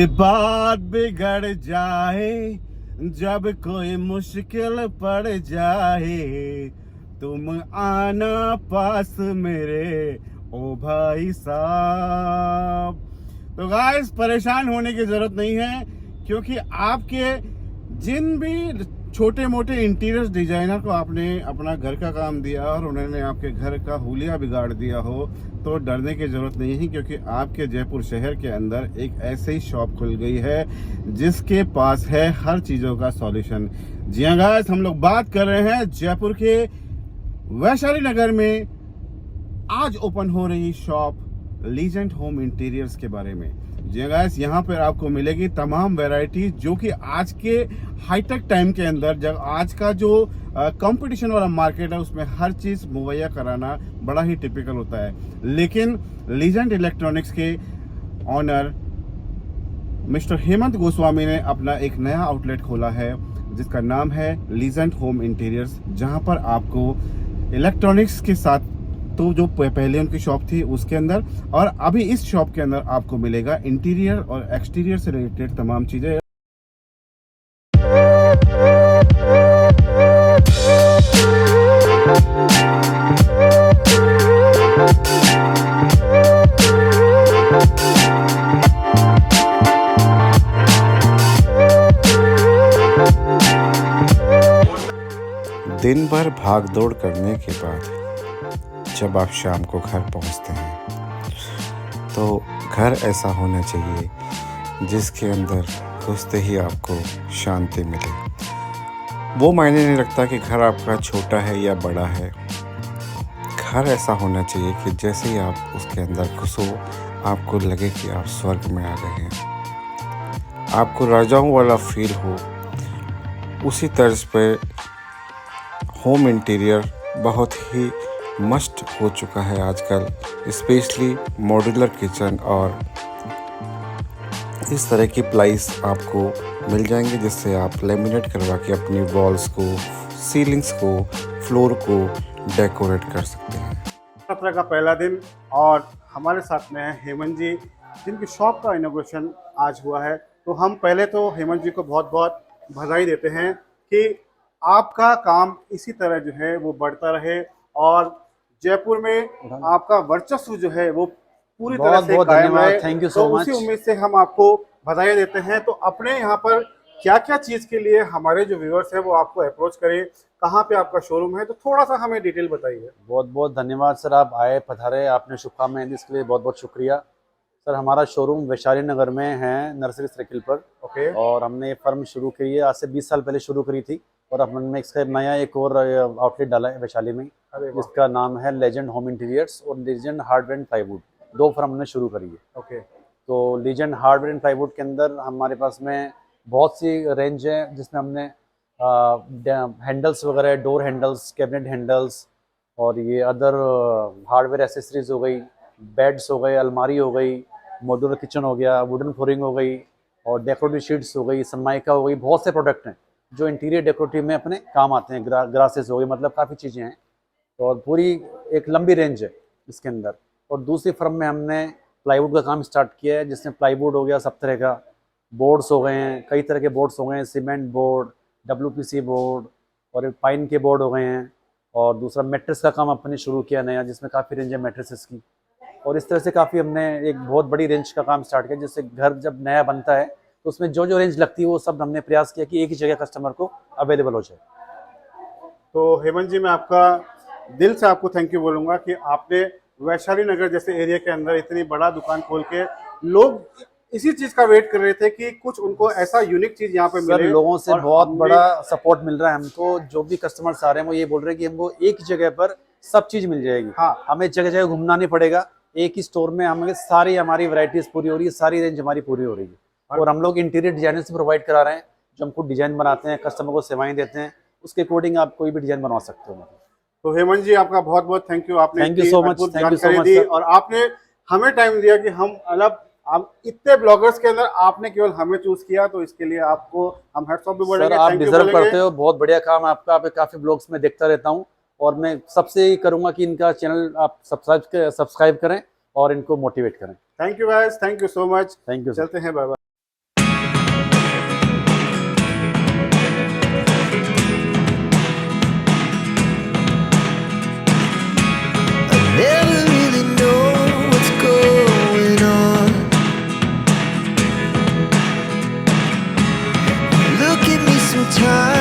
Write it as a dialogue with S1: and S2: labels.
S1: ये बात बिगड़ जाए जब कोई मुश्किल पड़ जाए, तुम आना पास मेरे ओ भाई साहब। तो गाइस परेशान होने की जरूरत नहीं है, क्योंकि आपके जिन भी छोटे मोटे इंटीरियर डिजाइनर को आपने अपना घर का काम दिया और उन्होंने आपके घर का हुलिया बिगाड़ दिया हो, तो डरने की जरूरत नहीं है, क्योंकि आपके जयपुर शहर के अंदर एक ऐसे ही शॉप खुल गई है जिसके पास है हर चीजों का सॉल्यूशन। जी हाँ गाइस, हम लोग बात कर रहे हैं जयपुर के वैशाली नगर में आज ओपन हो रही शॉप लीजेंड होम इंटीरियर्स के बारे में। जी गाइस, यहाँ पर आपको मिलेगी तमाम वैरायटी जो कि आज के हाईटेक टाइम के अंदर, जब आज का जो कंपटीशन वाला मार्केट है उसमें हर चीज मुहैया कराना बड़ा ही टिपिकल होता है। लेकिन लीजेंड इलेक्ट्रॉनिक्स के ऑनर मिस्टर हेमंत गोस्वामी ने अपना एक नया आउटलेट खोला है जिसका नाम है लीजेंड होम इंटीरियर्स, जहाँ पर आपको इलेक्ट्रॉनिक्स के साथ तो जो पहले उनकी शॉप थी उसके अंदर, और अभी इस शॉप के अंदर आपको मिलेगा इंटीरियर और एक्सटीरियर से रिलेटेड तमाम चीजें। दिन भर भाग दौड़ करने के बाद जब आप शाम को घर पहुंचते हैं तो घर ऐसा होना चाहिए जिसके अंदर घुसते ही आपको शांति मिले। वो मायने नहीं रखता कि घर आपका छोटा है या बड़ा है, घर ऐसा होना चाहिए कि जैसे ही आप उसके अंदर घुसो आपको लगे कि आप स्वर्ग में आ गए हैं, आपको राजाओं वाला फील हो। उसी तर्ज पर होम इंटीरियर बहुत ही मस्ट हो चुका है आजकल, स्पेशली मॉड्यूलर किचन, और इस तरह की प्लाईस आपको मिल जाएंगे जिससे आप लेमिनेट करवा के अपनी वॉल्स को, सीलिंग्स को, फ्लोर को डेकोरेट कर सकते हैं। सत्र का पहला दिन और हमारे साथ में है हेमंत जी, जिनकी शॉप का इनॉग्रेशन आज हुआ है। तो हम पहले तो हेमंत जी को बहुत बहुत बधाई देते हैं कि आपका काम इसी तरह जो है वो बढ़ता रहे और जयपुर में आपका वर्चस्व जो है वो पूरी तरह से कायम रहे।
S2: Thank you so much.
S1: उसी उम्मीद से हम आपको बधाई देते हैं। तो अपने यहाँ पर क्या क्या चीज के लिए हमारे जो व्यूअर्स है वो आपको अप्रोच करें, कहाँ पे आपका शोरूम है, तो थोड़ा सा हमें डिटेल बताइए।
S2: बहुत बहुत धन्यवाद सर, आप आए पधारे, आपने शुभकामनाएं दी, इसके लिए बहुत बहुत शुक्रिया सर। हमारा शोरूम वैशाली नगर में है, नर्सरी सर्किल पर।
S1: ओके।
S2: और हमने ये फर्म शुरू की है आज से 20 साल पहले शुरू करी थी, और अब हमने इसका नया एक और आउटलेट डाला है वैशाली में, जिसका नाम है लेजेंड होम इंटीरियर्स और लेजेंड हार्डवेयर एंड प्लाईवुड। दो फर्म हमने शुरू करी है।
S1: ओके।
S2: तो लीजेंड हार्डवेयर एंड प्लाईवुड के अंदर हमारे पास में बहुत सी रेंज है, जिसमें हमने हैंडल्स वगैरह, डोर हैंडल्स, कैबिनेट हैंडल्स, और ये अदर हार्डवेयर एसेसरीज हो गई, बेड्स हो गए, अलमारी हो गई, मॉड्यूलर किचन हो गया, वुडन फ्लोरिंग हो गई, और डेकोरेटिव शीट्स हो गई, सनमाइका हो गई। बहुत से प्रोडक्ट हैं जो इंटीरियर डेकोरेटिव में अपने काम आते हैं। ग्रासेस हो गई, मतलब काफ़ी चीज़ें हैं, और पूरी एक लंबी रेंज है इसके अंदर। और दूसरी फर्म में हमने प्लाईवुड का काम स्टार्ट किया है, जिसमें प्लाईवुड हो गया, सब तरह का बोर्ड्स हो गए हैं, कई तरह के बोर्ड्स हो गए हैं, सीमेंट बोर्ड, WPC बोर्ड, और पाइन के बोर्ड हो गए हैं। और दूसरा मैट्रेस का काम अपने शुरू किया नया, जिसमें काफ़ी रेंज है मैट्रेसेस की। और इस तरह से काफ़ी हमने एक बहुत बड़ी रेंज का काम स्टार्ट किया, जिससे घर जब नया बनता है तो उसमें जो जो रेंज लगती है वो सब हमने प्रयास किया कि एक ही जगह कस्टमर को अवेलेबल हो जाए।
S1: तो हेमंत जी, मैं आपका दिल से आपको थैंक यू बोलूँगा कि आपने वैशाली नगर जैसे एरिया के अंदर इतनी बड़ा दुकान खोल के, लोग इसी चीज का वेट कर रहे थे कि कुछ उनको ऐसा यूनिक चीज यहाँ पे मिले।
S2: लोगों से बहुत बड़ा सपोर्ट मिल रहा है हमको। जो भी कस्टमर्स आ रहे हैं वो ये बोल रहे हैं कि हमको एक ही जगह पर सब चीज मिल जाएगी।
S1: हाँ,
S2: हमें जगह जगह घूमना नहीं पड़ेगा, एक ही स्टोर में हमें सारी हमारी वैरायटीज पूरी हो रही है, सारी रेंज हमारी पूरी हो रही है। और हम लोग इंटीरियर डिजाइनर से प्रोवाइड करा रहे हैं, जो हमको डिजाइन बनाते हैं, कस्टमर को सेवाएं देते हैं, उसके अकॉर्डिंग आप कोई भी डिजाइन बनवा सकते हो।
S1: तो हेमंत जी, आपका बहुत बहुत थैंक यू। आपने
S2: थैंक यू सो मच
S1: दी और आपने हमें टाइम दिया कि हम मतलब आप इतने ब्लॉगर्स के अंदर आपने केवल हमें चूज किया, तो इसके लिए आपको हम हेड्स ऑफ भी बोलेंगे।
S2: आप डिजर्व करते हो, बहुत बढ़िया काम है आपका। आप काफी ब्लॉग्स में देखता रहता हूँ, और मैं सबसे यही करूंगा कि इनका चैनल आप सब्सक्राइब करें और इनको मोटिवेट करें।
S1: Thank you guys, thank you so much.
S2: Thank you.
S1: चलते हैं, बाय बाय।
S3: time